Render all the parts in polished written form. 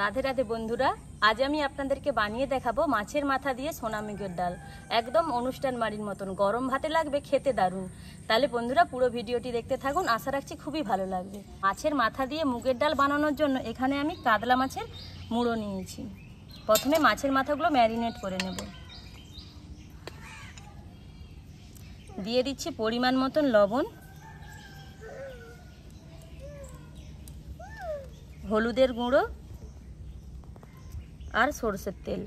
রাধে রাধে বন্ধুরা, আজ আমি আপনাদেরকে বানিয়ে দেখাবো মাছের মাথা দিয়ে সোনা মুগের ডাল। একদম অনুষ্ঠান বাড়ির মতন, গরম ভাতে লাগবে, খেতে দারুণ। তাহলে বন্ধুরা পুরো ভিডিওটি দেখতে থাকুন, আশা রাখছি খুবই ভালো লাগবে। মাছের মাথা দিয়ে মুগের ডাল বানানোর জন্য এখানে আমি কাতলা মাছের মুড়ো নিয়েছি। প্রথমে মাছের মাথাগুলো ম্যারিনেট করে নেব। দিয়ে দিচ্ছি পরিমাণ মতন লবণ, হলুদের গুঁড়ো আর সরষের তেল।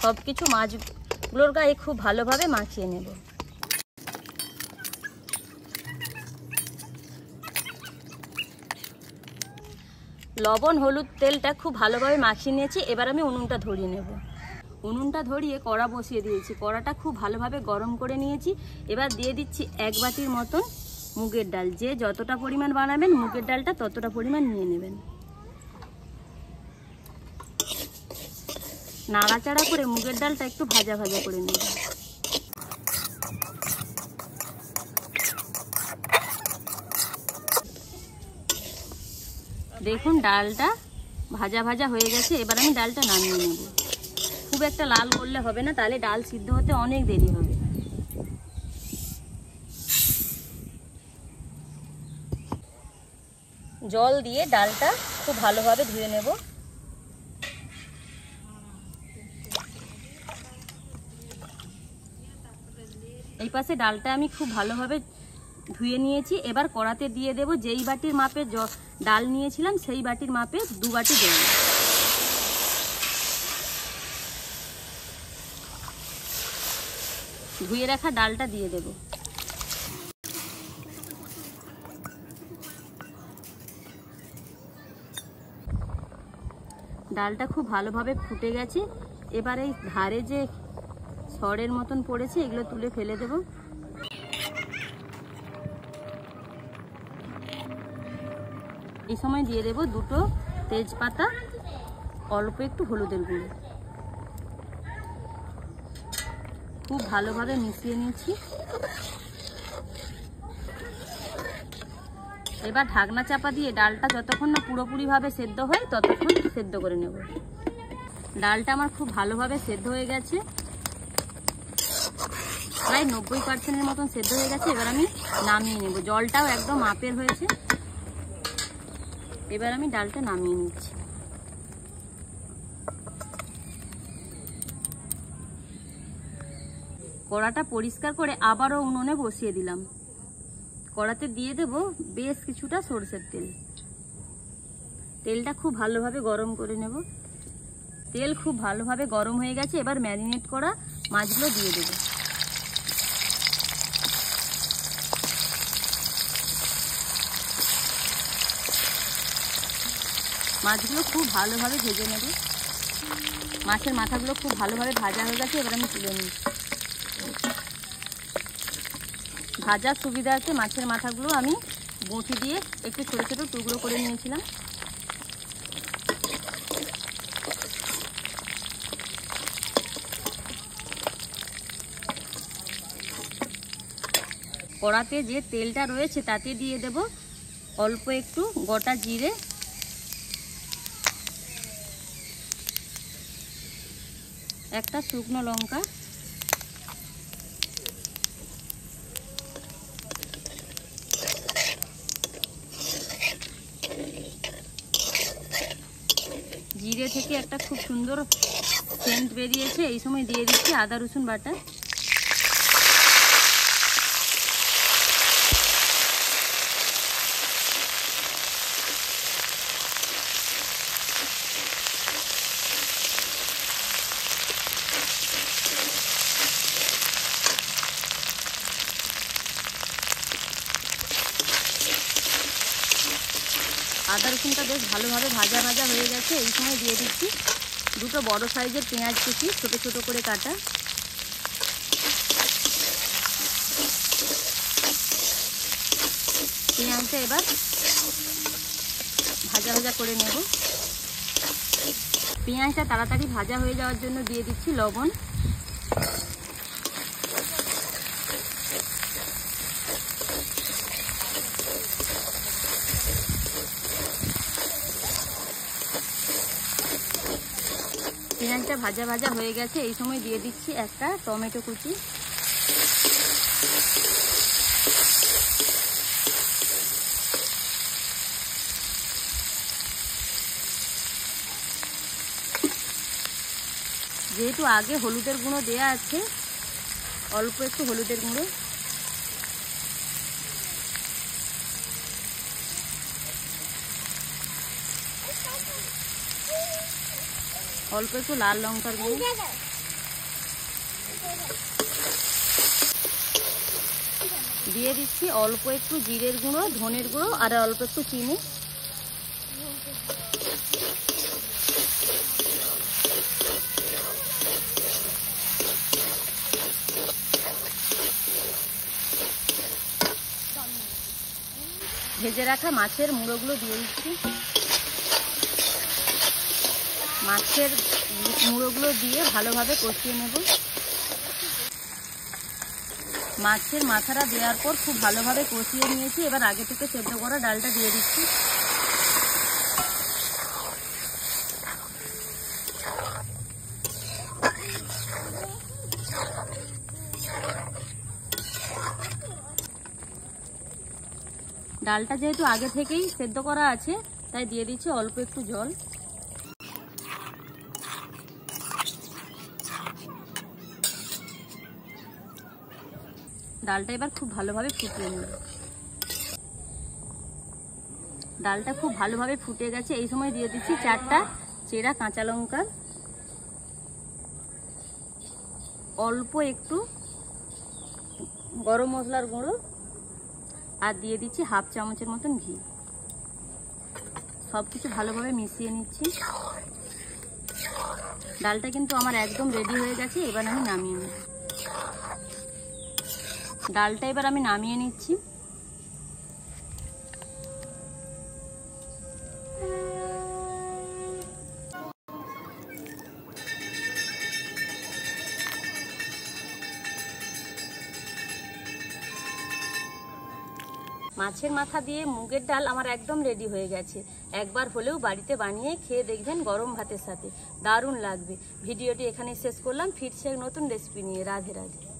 সব কিছু মাছগুলোর গায়ে খুব ভালোভাবে মাখিয়ে নেব। লবণ হলুদ তেলটা খুব ভালোভাবে মাখিয়ে নিয়েছি। এবার আমি উনুনটা ধরিয়ে নেব। উনুনটা ধরিয়ে কড়া বসিয়ে দিয়েছি। কড়াটা খুব ভালোভাবে গরম করে নিয়েছি। এবার দিয়ে দিচ্ছি 1 বাটির মতন মুগের ডাল। যে যতটা পরিমাণ বানাবেন মুগের ডালটা ততটা পরিমাণ নিয়ে নেবেন। নাড়াচাড়া করে মুগের ডালটা একটু ভাজা ভাজা করে নেব। দেখুন ডালটা ভাজা ভাজা হয়ে গেছে। এবার আমি ডালটা নামিয়ে নেব। খুব একটা লাল করলে হবে না, তাহলে ডাল সিদ্ধ হতে অনেক দেরি হবে। জল দিয়ে ডালটা খুব ভালোভাবে ধুয়ে নেব। এই পাশে ডালটা আমি খুব ভালোভাবে ধুয়ে নিয়েছি। এবার কড়াতে দিয়ে দেব। যেই বাটির মাপে ডাল নিয়েছিলাম সেই বাটির মাপে 2 বাটি দেব। ধুয়ে রাখা ডালটা দিয়ে দেব। ডালটা খুব ভালোভাবে ফুটে গেছে। এবার এই ধারে যে সরের মতন পড়েছে এগুলো তুলে ফেলে দেব। এই সময় দিয়ে দেব 2টো তেজপাতা, অল্প একটু হলুদের গুঁড়ো। খুব ভালোভাবে মিশিয়ে নিচ্ছি। এবার ঢাকনা চাপা দিয়ে ডালটা যতক্ষণ না পুরোপুরিভাবে সেদ্ধ হয় ততক্ষণ সেদ্ধ করে নেব। ডালটা আমার খুব ভালোভাবে সেদ্ধ হয়ে গেছে, প্রায় 90% মতন সেদ্ধ হয়ে গেছে। এবার আমি নামিয়ে নেব। জলটাও একদম মাপের হয়েছে। এবার আমি ডালটা নামিয়ে নিচ্ছি। কড়াটা পরিষ্কার করে আবারও উনুনে বসিয়ে দিলাম। কড়াতে দিয়ে দেব বেশ কিছুটা সরষের তেল। তেলটা খুব ভালোভাবে গরম করে নেব। তেল খুব ভালোভাবে গরম হয়ে গেছে। এবার ম্যারিনেট করা মাছগুলো দিয়ে দেব। মাছগুলো খুব ভালোভাবে ভেজে নেব। মাছের মাথাগুলো খুব ভালোভাবে ভাজা হয়ে গেছে। এবার আমি তুলে নিচ্ছি। ভাজার সুবিধার্থে মাছের মাথাগুলো আমি বঁটি দিয়ে একটু ছোট ছোট টুকরো করে নিয়েছিলাম। কড়াতে যে তেলটা রয়েছে তাতে দিয়ে দেব অল্প একটু গোটা জিরে, একটা শুকনো লঙ্কা, জিরে থেকে একটা খুব সুন্দর সেন্ট বেরিয়েছে। এই সময় দিয়ে দিচ্ছি আদা রসুন বাটা। আদা রসুনটা বেশ ভালোভাবে ভাজা ভাজা হয়ে গেছে। এই সময় দিয়ে দিচ্ছি 2টো বড় সাইজের পেঁয়াজ কুচি ছোট ছোট করে কাটা। পেঁয়াজটা এবার ভাজা ভাজা করে নেব। পেঁয়াজটা তাড়াতাড়ি ভাজা হয়ে যাওয়ার জন্য দিয়ে দিচ্ছি লবণ, খানিকটা ভাজা ভাজা হয়ে গেছে, এই সময় দিয়ে দিচ্ছি একটা টমেটো কুচি। যেহেতু আগে হলুদের গুঁড়ো দেয়া আছে, অল্প একটু হলুদের গুঁড়ো, অল্প একটু লাল লঙ্কার গুঁড়ো, দিয়ে দিচ্ছি অল্প একটু জিরের গুঁড়ো, ধনের গুঁড়ো আর অল্প একটু চিনি। ভেজে রাখা মাছের মুড়োগুলো দিয়ে দিচ্ছি। মাছের মুড়োগুলো দিয়ে ভালোভাবে কষিয়ে নেব। মাছের মাথাটা দেওয়ার পর খুব ভালোভাবে কষিয়ে নিয়েছি। এবার আগে থেকে সেদ্ধ করা ডালটা দিয়ে দিচ্ছি। ডালটা যেহেতু আগে থেকেই সেদ্ধ করা আছে, তাই দিয়ে দিচ্ছি অল্প একটু জল। ডালটা এবার খুব ভালোভাবে ফুটিয়ে নেব। ডালটা খুব ভালোভাবে ফুটে গেছে, এই সময় দিয়ে দিচ্ছি 4টা চেরা কাঁচা লঙ্কা, অল্প একটু গরম মশলার গুঁড়ো আর দিয়ে দিচ্ছি 1/2 চামচের মতন ঘি। সব কিছু ভালোভাবে মিশিয়ে নিচ্ছি। ডালটা কিন্তু আমার একদম রেডি হয়ে গেছে। এবার আমি নামিয়ে নিই। ডালটা এবার আমি নামিয়ে নিচ্ছি। মাছের মাথা দিয়ে মুগের ডাল আমার একদম রেডি হয়ে গেছে। একবার হলেও বাড়িতে বানিয়ে খেয়ে দেখবেন গরম ভাতের সাথে, দারুণ লাগবে। ভিডিওটি এখানে শেষ করলাম, ফিরছে নতুন রেসিপি নিয়ে। রাধে রাধে।